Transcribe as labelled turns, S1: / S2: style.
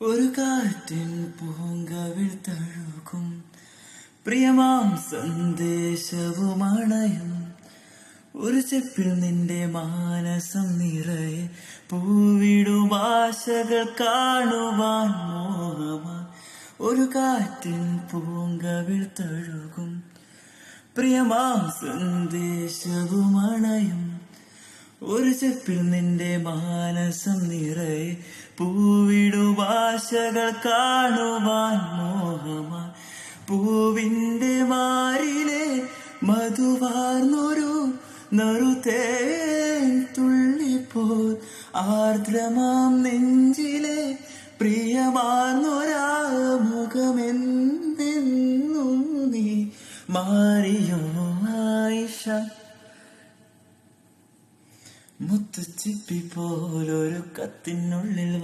S1: ഒരു കാറ്റിൻ പൂങ്കവിൾ തഴുകും പ്രിയമാം സന്ദേശവുമണയും ഒരു ചെപ്പിൽ നിന്റെ മാനസം നിറയെ പൂവിടും ആശകൾ കാണുവാൻ മോഹമായി ഒരു കാറ്റിൻ പൂങ്കവിൾ തഴുകും പ്രിയമാം സന്ദേശവുമണയും ഒരു ചെപ്പിൽ നിന്റെ മാനസം നിറയെ പൂവിടും ആശകൾ കാണുവാൻ മോഹമായി പൂവിന്റെ മാറിലെ മധുവാർന്നൊരു നറുതേൻ തുള്ളിപ്പോൾ ആർദ്രമാം നെഞ്ചിലെ പ്രിയമാർന്നൊരാ മുഖമെന്നെന്നും നീ മാറിയോ ആയിഷ മുത്തുച്ചിപ്പി പോലൊരു കത്തിനുള്ളിൽ